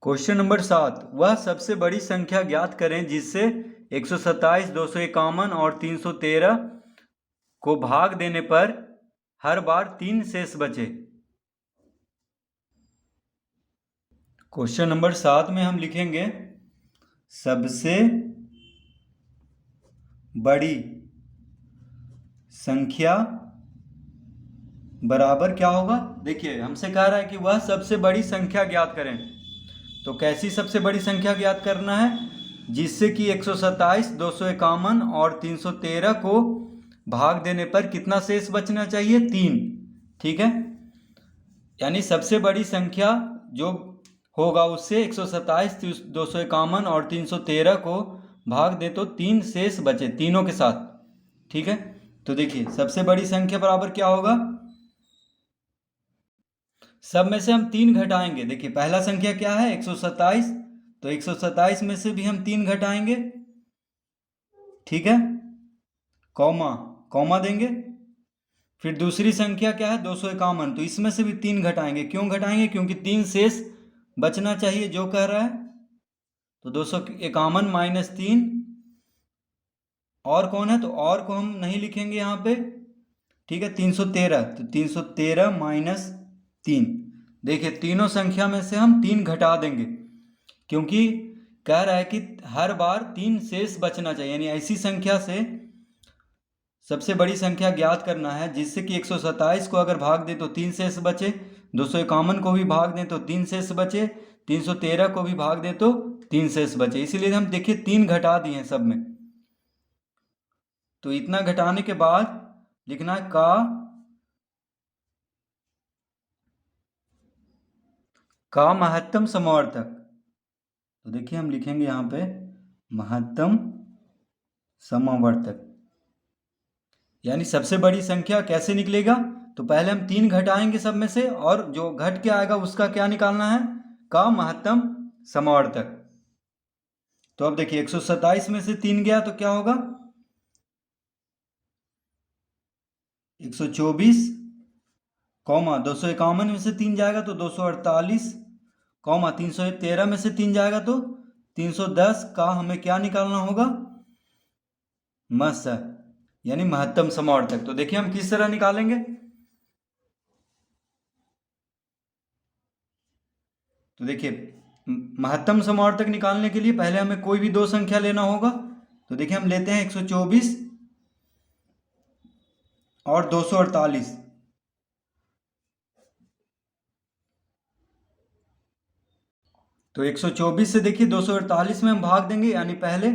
Question number 7, वह सबसे बड़ी संख्या ज्ञात करें जिससे 127, 251 और 313 को भाग देने पर हर बार 3 शेष बचे। क्वेश्चन नंबर 7 में हम लिखेंगे सबसे बड़ी संख्या बराबर क्या होगा। देखिए हमसे कह रहा है कि वह सबसे बड़ी संख्या ज्ञात करें, तो कैसी सबसे बड़ी संख्या ज्ञात करना है, जिससे कि 127, 251 और 313 को भाग देने पर कितना शेष बचना चाहिए, 3। ठीक है, यानी सबसे बड़ी संख्या जो होगा उससे 127, 251 और 313 को भाग दे तो 3 शेष बचे तीनों के साथ। ठीक है, तो देखिए सबसे बड़ी संख्या बराबर क्या होगा, सब में से हम 3 घटाएंगे। देखिए पहला संख्या क्या है 127, तो 127 में से भी हम 3 घटाएंगे। ठीक है, कॉमा कॉमा देंगे। फिर दूसरी संख्या क्या है 251, तो इसमें से भी 3 घटाएंगे। क्यों घटाएंगे, क्योंकि 3 शेष बचना चाहिए जो कह रहा है। तो 251 माइनस 3 और कौन है, तो और को हम नहीं लिखेंगे यहाँ पे। ठीक है, 313, तो 313 माइनस 3। देखिए तीनों संख्या में से हम 3 घटा देंगे, क्योंकि कह रहा है कि हर बार 3 शेष बचना चाहिए, यानी ऐसी संख्या से सबसे बड़ी संख्या ज्ञात करना है जिससे कि 127 को अगर भाग दे तो 3 शेष बचे, 251 को भी भाग दें तो 3 शेष बचे, 313 को भी भाग दे तो 3 शेष बचे। इसीलिए हम देखिए 3 घटा दिए हैं सब में। तो इतना घटाने के बाद लिखना है का महत्तम समावर्तक। तो देखिए हम लिखेंगे यहाँ पे महत्तम समावर्तक, यानी सबसे बड़ी संख्या कैसे निकलेगा, तो पहले हम 3 घटाएंगे सब में से, और जो घट के आएगा उसका क्या निकालना है, का महत्तम समावर्तक। तो अब देखिए 127 में से 3 गया तो क्या होगा, 124, कॉमा 251 में से 3 जाएगा तो 248, कॉमा 313 में से 3 जाएगा तो 310 का हमें क्या निकालना होगा, मस, यानी महत्तम समावर्तक। तो देखिए हम किस तरह निकालेंगे, तो देखिए महत्तम समावर्तक निकालने के लिए पहले हमें कोई भी दो संख्या लेना होगा। तो देखिए हम लेते हैं 124 और 248। तो 124 से देखिए 248 में हम भाग देंगे, यानी पहले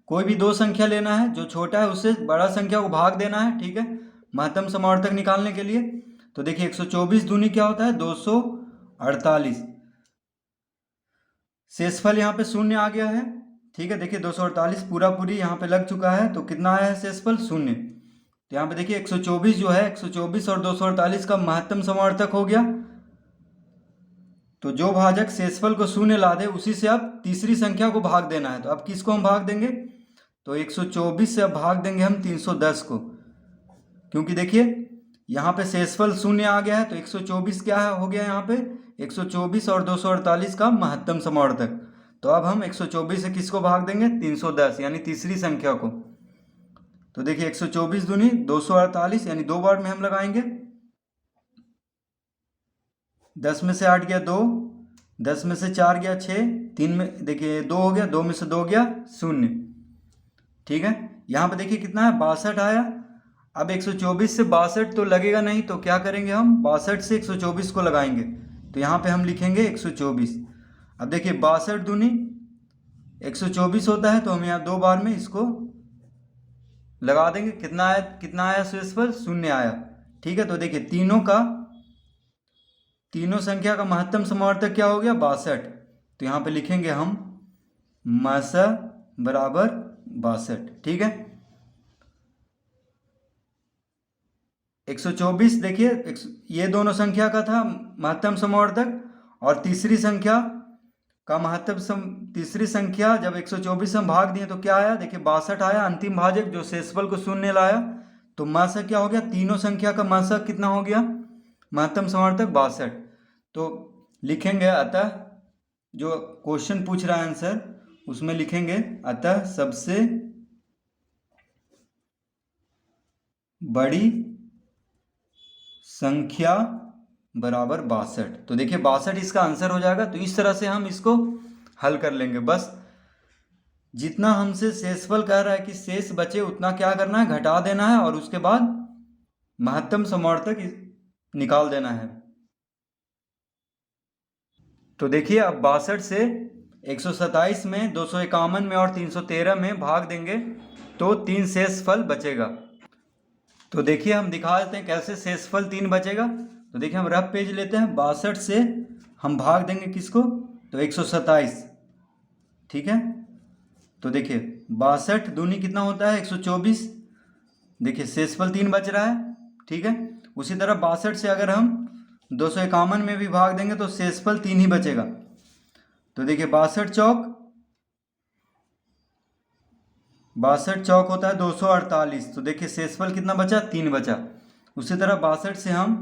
कोई भी दो संख्या लेना है, जो छोटा है उससे बड़ा संख्या को भाग देना है। ठीक है, महत्तम समावर्तक निकालने के लिए। तो देखिए 124 दूनी क्या होता है 248, शेषफल यहाँ पे शून्य आ गया है। ठीक है, देखिए 248 पूरा पूरी यहाँ पे लग चुका है, तो कितना आया है शेषफल, शून्य। तो यहाँ पे देखिए 124 जो है 124 और 248 का महत्तम समावर्तक हो गया। तो जो भाजक शेषफल को शून्य ला दे उसी से अब तीसरी संख्या को भाग देना है। तो अब किसको हम भाग देंगे, तो 124 से अब भाग देंगे हम 310 को, क्योंकि देखिए यहाँ पे शेषफल शून्य आ गया है। तो 124 क्या है हो गया यहाँ पे 124 और 248 का महत्तम समावर्तक। तो अब हम 124 से किसको भाग देंगे 310, यानी तीसरी संख्या को। तो देखिए 124 दूनी 248, यानी दो बार में हम लगाएंगे। 10 में से 8 गया 2, 10 में से 4 गया 6, 3 में देखिए 2 हो गया, 2 में से 2 गया 0। ठीक है, यहाँ पे देखिए कितना है 62 आया। अब 124 से 62 तो लगेगा नहीं, तो क्या करेंगे हम 62 से 124 को लगाएंगे। तो यहाँ पे हम लिखेंगे 124। अब देखिए 62 दूनी 124 होता है, तो हम यहाँ दो बार में इसको लगा देंगे। कितना आया शेषफल, शून्य आया। ठीक है, तो देखिए तीनों संख्या का महत्तम समावर्तक क्या हो गया 62। तो यहाँ पे लिखेंगे हम मस बराबर 62। ठीक है, 124 देखिए ये दोनों संख्या का था महत्तम समावर्तक, और तीसरी संख्या का तीसरी संख्या जब 124 से हम भाग दिए तो क्या आया, देखिए 62 आया अंतिम भाजक जो शेषफल को शून्य लाया। तो मासा क्या हो गया, तीनों संख्या का मासा कितना हो गया, महत्तम समावर्तक 62। तो लिखेंगे अतः जो क्वेश्चन पूछ रहा है आंसर उसमें लिखेंगे अतः सबसे बड़ी संख्या बराबर 62। तो देखिए 62 इसका आंसर हो जाएगा। तो इस तरह से हम इसको हल कर लेंगे। बस जितना हमसे शेषफल कह रहा है कि शेष बचे उतना क्या करना है, घटा देना है और उसके बाद महत्तम समवर्तक निकाल देना है। तो देखिए अब 62 से 127 में, 251 में और 313 में भाग देंगे तो 3 शेषफल बचेगा। तो देखिए हम दिखा देते हैं कैसे शेषफल 3 बचेगा। तो देखिए हम रफ पेज लेते हैं। 62 से हम भाग देंगे किसको, तो 127, ठीक है। तो देखिए 62 दूनी कितना होता है, 124। देखिए शेषफल 3 बच रहा है, ठीक है। उसी तरह 62 से अगर हम 251 में भी भाग देंगे तो शेषफल 3 ही बचेगा। तो देखिए 62 चौक होता है 248। तो देखिए शेषफल कितना बचा, 3 बचा। उसी तरह 62 से हम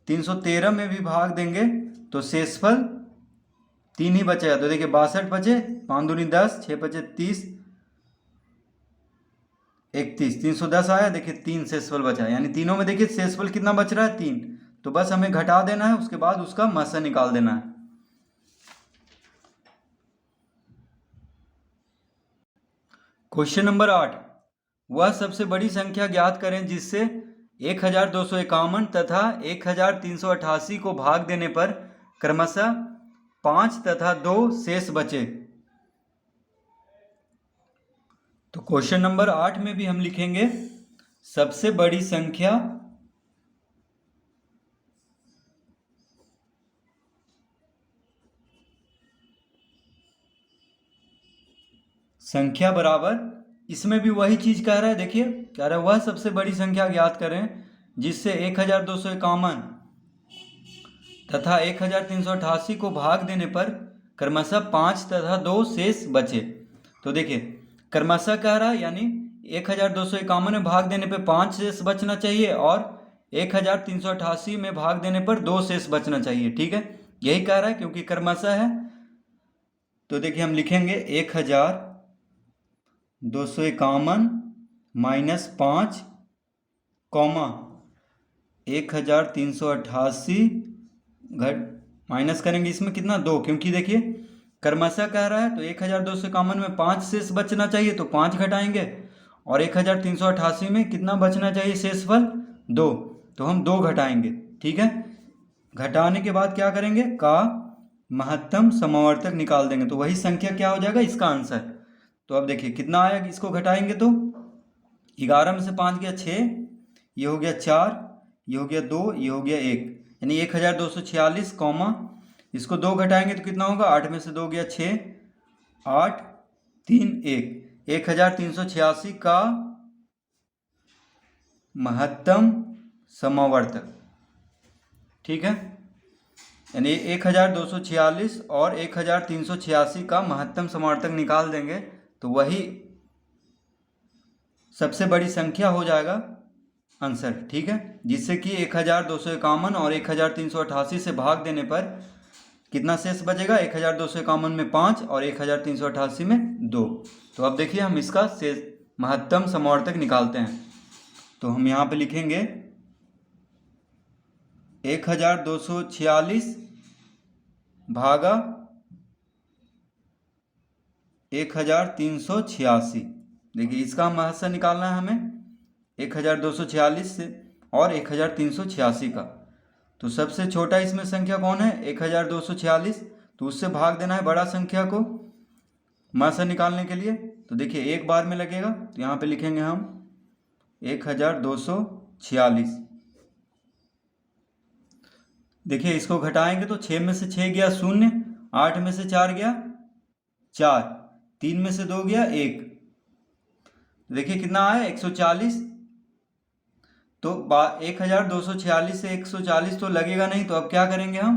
313 में भी भाग देंगे तो शेषफल 3 ही बचेगा। तो देखिए 62 बचे, 5 दूनी 10, 6 बचे 30, 31, 310 आया। देखिए 3 शेषफल बचा, यानी तीनों में देखिए शेषफल कितना बच रहा है, 3। तो बस हमें घटा देना है, उसके बाद उसका मसा निकाल देना है। क्वेश्चन नंबर 8, वह सबसे बड़ी संख्या ज्ञात करें जिससे 1251 तथा 1388 को भाग देने पर क्रमशः 5 तथा 2 शेष बचे। तो क्वेश्चन नंबर 8 में भी हम लिखेंगे सबसे बड़ी संख्या बराबर, इसमें भी वही चीज कह रहा है। देखिए कह रहा है वह सबसे बड़ी संख्या ज्ञात करें जिससे 1251 तथा 1388 को भाग देने पर क्रमशः 5 तथा 2 शेष बचे। तो देखिए क्रमशः कह रहा है, यानी 1251 में भाग देने पर 5 शेष बचना चाहिए और 1388 में भाग देने पर 2 शेष बचना चाहिए, ठीक है। यही कह रहा है क्योंकि क्रमशः है। तो देखिए हम लिखेंगे 1251 माइनस 5 कॉमा 1388 घट माइनस करेंगे इसमें कितना, 2, क्योंकि देखिए क्रमशः कह रहा है तो 1251 में 5 शेष बचना चाहिए तो 5 घटाएंगे और 1388 में कितना बचना चाहिए शेषफल, 2। तो हम 2 घटाएंगे, ठीक है। घटाने के बाद क्या करेंगे, का महत्तम समवर्तक निकाल देंगे। तो वही संख्या क्या हो जाएगा, इसका आंसर। तो अब देखिए कितना आया, इसको घटाएंगे तो 11 में से 5 गया 6, ये हो गया 4, ये हो गया 2, ये हो गया 1, यानी 1246 कॉमा इसको 2 घटाएंगे तो कितना होगा, 8 में से 2 गया 6, 8, 3, 1, 1386 का महत्तम समवर्तक, ठीक है। यानी 1246 और 1386 का महत्तम समवर्तक निकाल देंगे तो वही सबसे बड़ी संख्या हो जाएगा आंसर, ठीक है। जिससे कि 1251 और 1388 से भाग देने पर कितना शेष बचेगा, 1251 में 5 और 1388 में 2। तो अब देखिए हम इसका शेष महत्तम समवर्तक निकालते हैं। तो हम यहाँ पे लिखेंगे 1246 भागा 1386। देखिए इसका महत्तम निकालना है हमें 1246 से और 1386 का। तो सबसे छोटा इसमें संख्या कौन है, 1246, तो उससे भाग देना है बड़ा संख्या को महत्तम निकालने के लिए। तो देखिए एक बार में लगेगा, तो यहाँ पे लिखेंगे हम 1246। देखिए इसको घटाएंगे तो 6 में से 6 गया 0, 8 में से 4 गया 4, 3 में से 2 गया 1। देखिए कितना आया 140। तो 1246 से 140 तो लगेगा नहीं, तो अब क्या करेंगे हम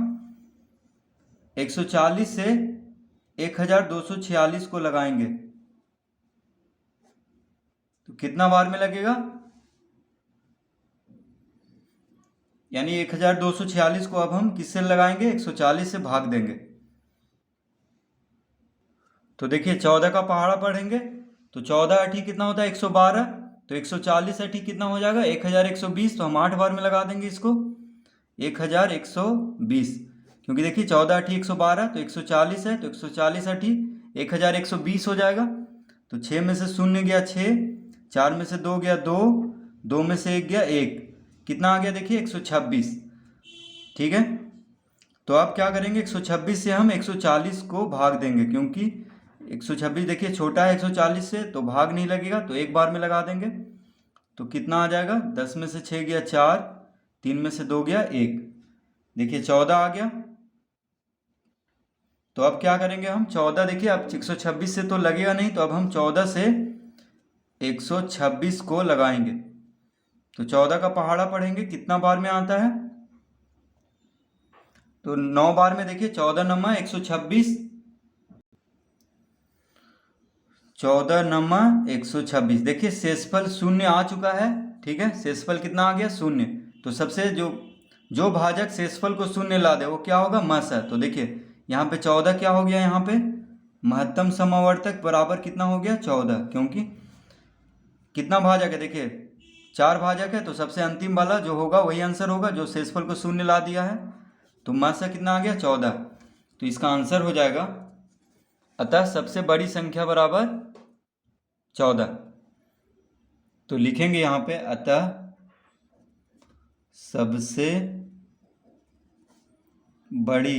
140 से 1246 को लगाएंगे तो कितना बार में लगेगा, यानी 1246 को अब हम किससे लगाएंगे, 140 से भाग देंगे। तो देखिए 14 का पहाड़ा पढ़ेंगे तो 14 अठी कितना होता है 112, तो 140 अठी कितना हो जाएगा 1120, तो हम 8 बार में लगा देंगे इसको 1120, क्योंकि देखिए 14 अठी 112 तो 140 है, तो 140 अठी 1120 हो जाएगा। तो 6 में से 0 गया 6, 4 में से 2 गया 2, 2 में से 1 गया 1, कितना आ गया देखिए 126। ठीक है, तो आप क्या करेंगे 126 से हम 140 को भाग देंगे, क्योंकि 126 देखिए छोटा है 140 से, तो भाग नहीं लगेगा, तो एक बार में लगा देंगे। तो कितना आ जाएगा 10 में से 6 गया 4, 3 में से 2 गया 1, देखिए 14 आ गया। तो अब क्या करेंगे हम 14, देखिए अब 126 से तो लगेगा नहीं, तो अब हम 14 से 126 को लगाएंगे। तो 14 का पहाड़ा पढ़ेंगे कितना बार में आता है, तो 9 बार में देखिए 14 नमा 126, 14 नमा 126, देखिए शेषफल 0 आ चुका है। ठीक है, शेषफल कितना आ गया 0, तो सबसे जो भाजक शेषफल को 0 ला दे वो क्या होगा मस है। तो देखिए यहाँ पे 14 क्या हो गया, यहाँ पे महत्तम समावर्तक बराबर कितना हो गया 14, क्योंकि कितना भाजक है देखिए 4 भाजक है, तो सबसे अंतिम वाला जो होगा वही आंसर होगा, जो शेषफल को 0 ला दिया है। तो मस कितना आ गया 14, तो इसका आंसर हो जाएगा अतः सबसे बड़ी संख्या बराबर 14। तो लिखेंगे यहाँ पे अतः सबसे बड़ी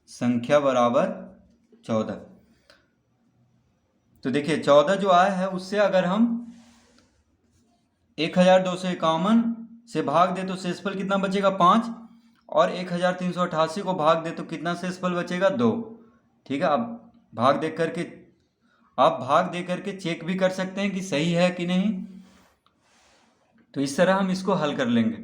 संख्या बराबर 14। तो देखिए 14 जो आया है उससे अगर हम 1251 से भाग दे तो शेषफल कितना बचेगा 5, और 1388 को भाग दे तो कितना शेषफल बचेगा 2। ठीक है, आप भाग दे करके चेक भी कर सकते हैं कि सही है कि नहीं। तो इस तरह हम इसको हल कर लेंगे।